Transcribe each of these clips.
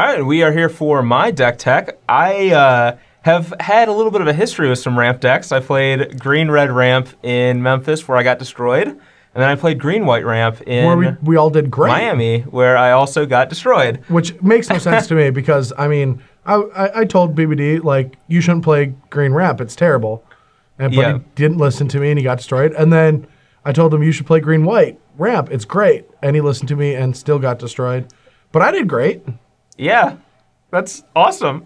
All right, we are here for my deck tech. I have had a little bit of a history with some ramp decks. I played green-red ramp in Memphis, where I got destroyed. And then I played green-white ramp in where we all did great. Miami, where I also got destroyed. Which makes no sense to me because, I mean, I told BBD, like, you shouldn't play green ramp. It's terrible. But he didn't listen to me and he got destroyed. And then I told him you should play green-white ramp. It's great. And he listened to me and still got destroyed. But I did great. Yeah, that's awesome.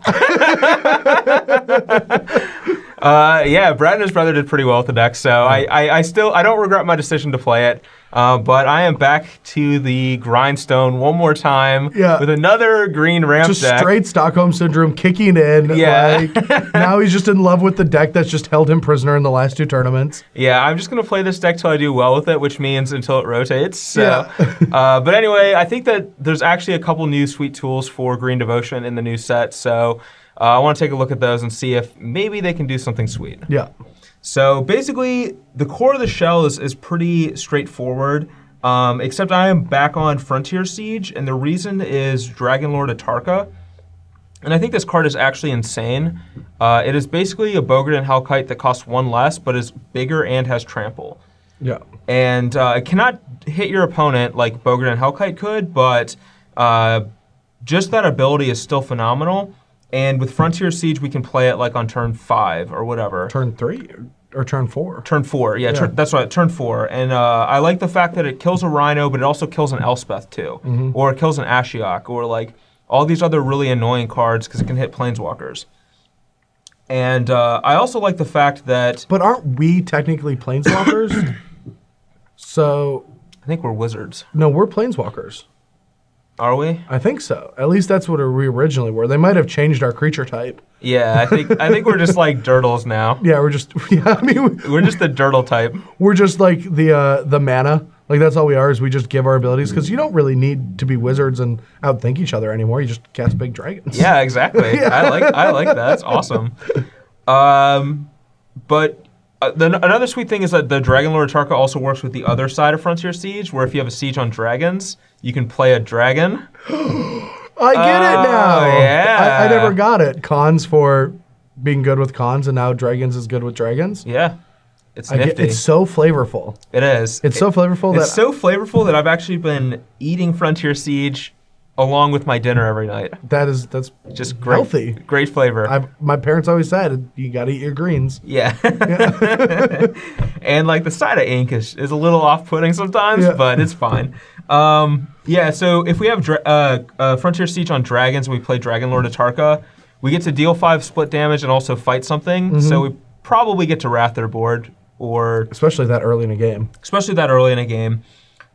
Yeah, Brad and his brother did pretty well with the deck, so I don't regret my decision to play it. But I am back to the grindstone one more time with another green ramp deck. Just straight Stockholm Syndrome kicking in. Yeah. Like, now he's just in love with the deck that's just held him prisoner in the last 2 tournaments. Yeah, I'm just going to play this deck till I do well with it, which means until it rotates. So, but anyway, I think that there's actually a couple new sweet tools for Green Devotion in the new set, so I want to take a look at those and see if maybe they can do something sweet. Yeah. So basically, the core of the shell is pretty straightforward, except I am back on Frontier Siege, and the reason is Dragonlord Atarka. And I think this card is actually insane. It is basically a Boggart and Hellkite that costs 1 less, but is bigger and has trample. Yeah. And it cannot hit your opponent like Boggart and Hellkite could, but just that ability is still phenomenal. And with Frontier Siege, we can play it like on turn 5 or whatever. Turn 3 or turn 4? Turn 4, yeah. That's right, turn 4. And I like the fact that it kills a Rhino, but it also kills an Elspeth too. Or it kills an Ashiok, or like all these other really annoying cards because it can hit Planeswalkers. And I also like the fact that... But aren't we technically Planeswalkers? So... I think we're wizards. No, we're Planeswalkers. Are we? I think so. At least that's what we originally were. They might have changed our creature type. Yeah, I think we're just like Dirtles now. Yeah, we're just we're just the Dirtle type. We're just like the mana. Like that's all we are is we just give our abilities because you don't really need to be wizards and outthink each other anymore. You just cast big dragons. Yeah, exactly. I like that. That's awesome. But another sweet thing is that the Dragonlord Atarka also works with the other side of Frontier Siege, where if you have a siege on dragons, you can play a dragon. I get it now. Yeah. I never got it. Cons for being good with cons, and now dragons is good with dragons. Yeah. It's nifty. It's so flavorful. It is. It's so flavorful. It's so flavorful that I've actually been eating Frontier Siege along with my dinner every night. That's just great, healthy. Great flavor. My parents always said you got to eat your greens. Yeah. And like the side of ink is a little off-putting sometimes, but it's fine. Yeah. So if we have Frontier Siege on dragons and we play Dragonlord Atarka, we get to deal 5 split damage and also fight something. So we probably get to Wrath their board, or especially that early in a game.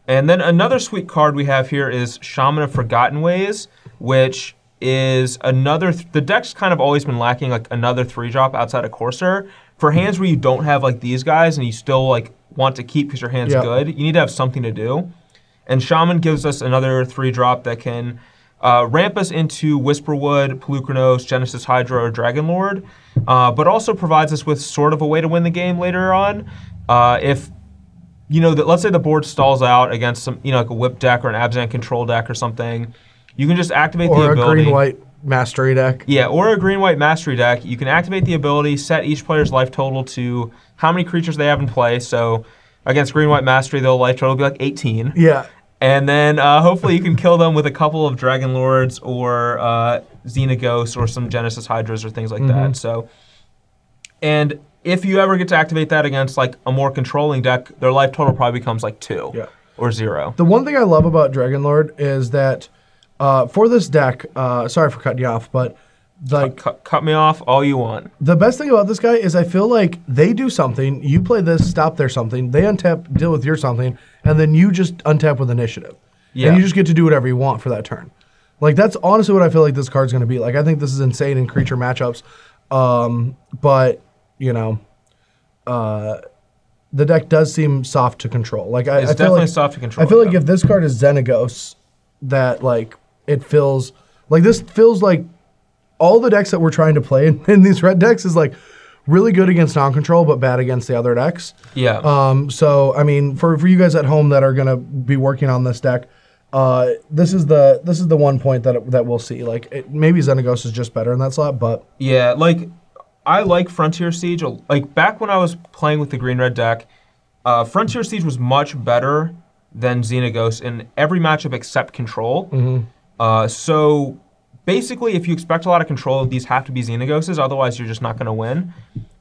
And then another sweet card we have here is Shaman of Forgotten Ways, which is another... the deck's kind of always been lacking like another 3-drop outside of Courser. For hands where you don't have like these guys and you still like want to keep because your hand's good, you need to have something to do. And Shaman gives us another 3-drop that can ramp us into Whisperwood, Pelucranos, Genesis Hydra, or Dragonlord, but also provides us with sort of a way to win the game later on. If... let's say the board stalls out against some, like a whip deck or an Abzan control deck or something. You can just activate the ability. Or a green-white mastery deck. Yeah, or a green-white mastery deck. You can activate the ability, set each player's life total to how many creatures they have in play. So against green-white mastery, their life total will be like 18. Yeah. And then hopefully you can kill them with a couple of Dragon Lords or Xenaghosts or some Genesis Hydras or things like that. So, and if you ever get to activate that against like a more controlling deck, their life total probably becomes like 2 or 0. The one thing I love about Dragonlord is that for this deck, sorry for cutting you off, but like cut me off all you want. The best thing about this guy is I feel like they do something, you play this, stop their something, they untap, deal with your something, and then you just untap with initiative. Yeah. And you just get to do whatever you want for that turn. Like that's honestly what I feel like this card's going to be. Like I think this is insane in creature matchups, but the deck does seem soft to control. Like it's definitely soft to control. I feel like if this card is Xenaghosts, that like it feels like this feels like all the decks that we're trying to play in these red decks is like really good against non-control, but bad against the other decks. Yeah. So I mean, for you guys at home that are gonna be working on this deck, This is the one point that we'll see. Like maybe Xenagos is just better in that slot, but yeah, like I like Frontier Siege. Like back when I was playing with the green-red deck, Frontier Siege was much better than Xenagos in every matchup except control. So basically, if you expect a lot of control, these have to be Xenagoses, otherwise you're just not going to win.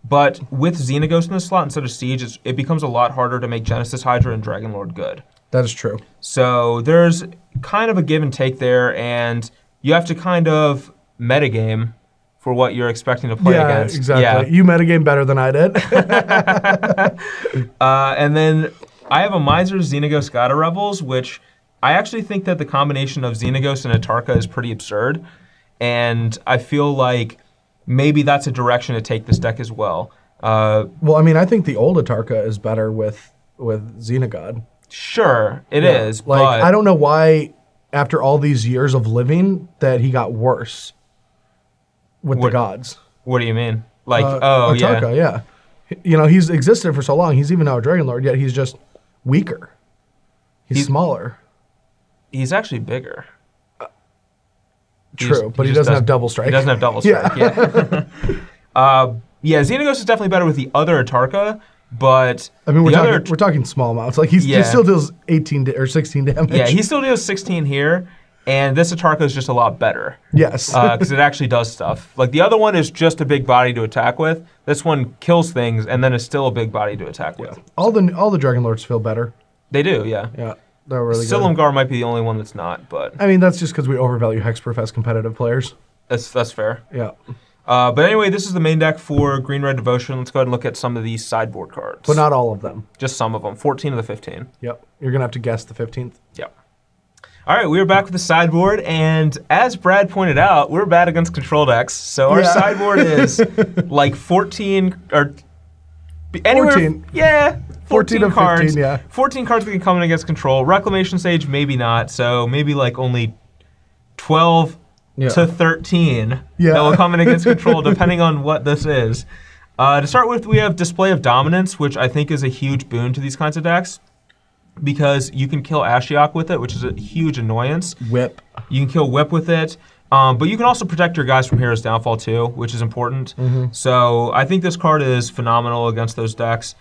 But with Xenagos in this slot instead of Siege, it becomes a lot harder to make Genesis Hydra and Dragon Lord good. That is true. So there's kind of a give and take there, and you have to kind of metagame for what you're expecting to play against. Exactly. Yeah, you metagame better than I did. And then I have a Miser Xenagos Gata Rebels, which I actually think that the combination of Xenagos and Atarka is pretty absurd, and I feel like maybe that's a direction to take this deck as well. Well, I mean, I think the old Atarka is better with Xenagod. Sure, it is. Like, but I don't know why, after all these years of living, that he got worse with the gods. What do you mean? Like, Atarka, yeah. You know, he's existed for so long. He's even now a Dragon Lord, yet he's just weaker. He's smaller. He's actually bigger. True, but he doesn't have double strike. He doesn't have double strike, yeah. Yeah, Xenagos is definitely better with the other Atarka, but I mean, we're talking small amounts. Like he still deals 18 or 16 damage. Yeah, he still deals 16 here, and this Atarka is just a lot better. Yes, because it actually does stuff. Like the other one is just a big body to attack with. This one kills things, and then is still a big body to attack with. All the Dragon Lords feel better. They do, yeah. Yeah, they're really good. Silumgar might be the only one that's not, but I mean that's just because we overvalue Hexproof as competitive players. That's fair. Yeah. But anyway, this is the main deck for Green Red Devotion. Let's go ahead and look at some of these sideboard cards. But not all of them. Just some of them. 14 of the 15. Yep. You're going to have to guess the 15th. Yep. All right, we are back with the sideboard, and as Brad pointed out, we're bad against control decks. So our sideboard is like 14 or anywhere. 14. Yeah. 14 of cards. 15, yeah. 14 cards that can come in against control. Reclamation Sage, maybe not. So maybe like only 12 to 13 that will come in against control, depending on what this is. To start with, we have Display of Dominance, which I think is a huge boon to these kinds of decks, because you can kill Ashiok with it, which is a huge annoyance. Whip. You can kill Whip with it, but you can also protect your guys from Hero's Downfall too, which is important. So I think this card is phenomenal against those decks,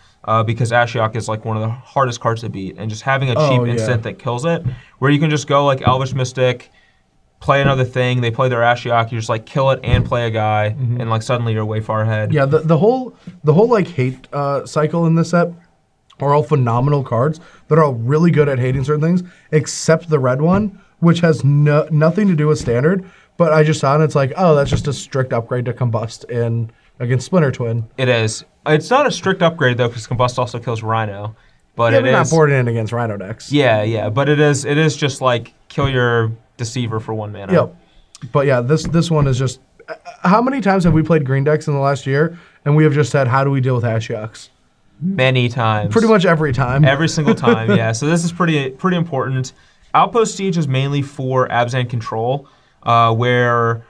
because Ashiok is like one of the hardest cards to beat, and just having a cheap instant that kills it, where you can just go like Elvish Mystic, play another thing, they play their Ashiok, you just like kill it and play a guy, and like suddenly you're way far ahead. Yeah, the whole like hate cycle in this set are all phenomenal cards that are all really good at hating certain things, except the red one, which has nothing to do with standard. But I just saw it and it's like, oh, that's just a strict upgrade to Combust against Splinter Twin. It is. It's not a strict upgrade though, because Combust also kills Rhino. But it is not boarded in against Rhino decks. Yeah, but it is just like kill your Deceiver for 1 mana. Yep. But yeah, this one is just. How many times have we played green decks in the last year, and we have just said, how do we deal with Ashioks? Many times. Pretty much every time. Every single time, yeah. So this is pretty important. Outpost Siege is mainly for Abzan control, where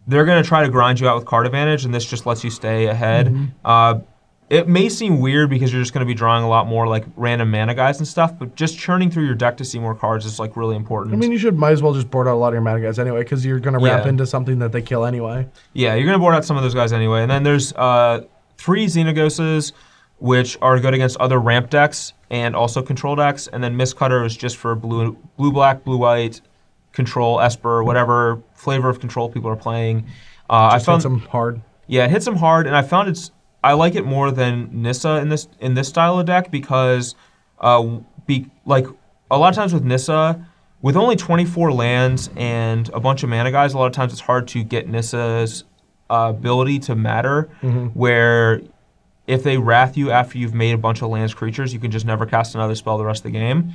they're going to try to grind you out with card advantage, and this just lets you stay ahead. It may seem weird because you're just going to be drawing a lot more like random mana guys and stuff, but just churning through your deck to see more cards is like really important. I mean, you might as well just board out a lot of your mana guys anyway, because you're going to wrap into something that they kill anyway. Yeah, you're going to board out some of those guys anyway. And then there's 3 Xenagoses, which are good against other ramp decks and also control decks. And then Mistcutter is just for blue-black, blue-white, control, Esper, whatever flavor of control people are playing. Hits them hard. Yeah, it hits them hard, and I like it more than Nissa in this style of deck because, like a lot of times with Nissa, with only 24 lands and a bunch of mana guys, a lot of times it's hard to get Nissa's ability to matter. Where if they wrath you after you've made a bunch of lands creatures, you can just never cast another spell the rest of the game.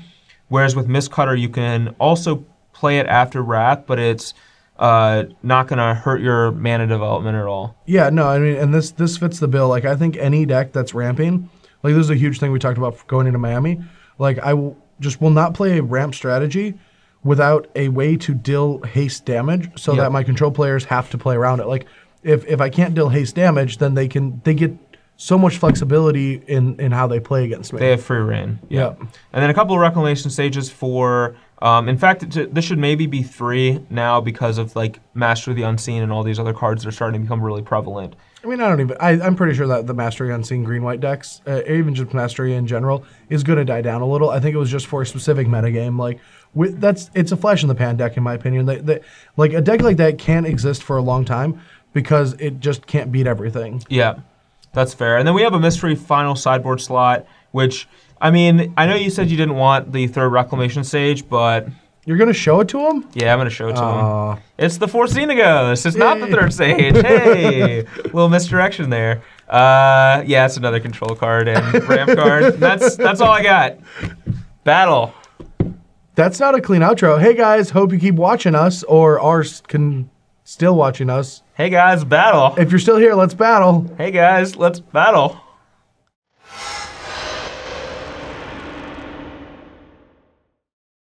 Whereas with Mistcutter, you can also play it after wrath, but it's not going to hurt your mana development at all. Yeah, no, I mean, and this fits the bill. Like, I think any deck that's ramping, like, this is a huge thing we talked about going into Miami. Like, I will not play a ramp strategy without a way to deal haste damage so that my control players have to play around it. Like, if I can't deal haste damage, then they get so much flexibility in how they play against me. They have free reign. Yeah. And then a couple of Reclamation Sages for In fact, this should maybe be 3 now because of like Master of the Unseen and all these other cards that are starting to become really prevalent. I mean, I'm pretty sure that the Mastery Unseen green-white decks, even just Mastery in general, is going to die down a little. I think it was just for a specific metagame. Like, it's a flash-in-the-pan deck, in my opinion. Like, a deck like that can't exist for a long time because it just can't beat everything. Yeah, that's fair. And then we have a Mystery Final sideboard slot, which, I mean, I know you said you didn't want the 3rd Reclamation Sage, but... You're going to show it to him? Yeah, I'm going to show it to him. It's the 4 Xenagos. It's not the 3rd Sage. Hey! Little misdirection there. Yeah, it's another control card and ramp card. That's all I got. Battle. That's not a clean outro. Hey, guys, hope you keep watching us, or are still watching us. Hey, guys, battle. If you're still here, let's battle. Hey, guys, let's battle.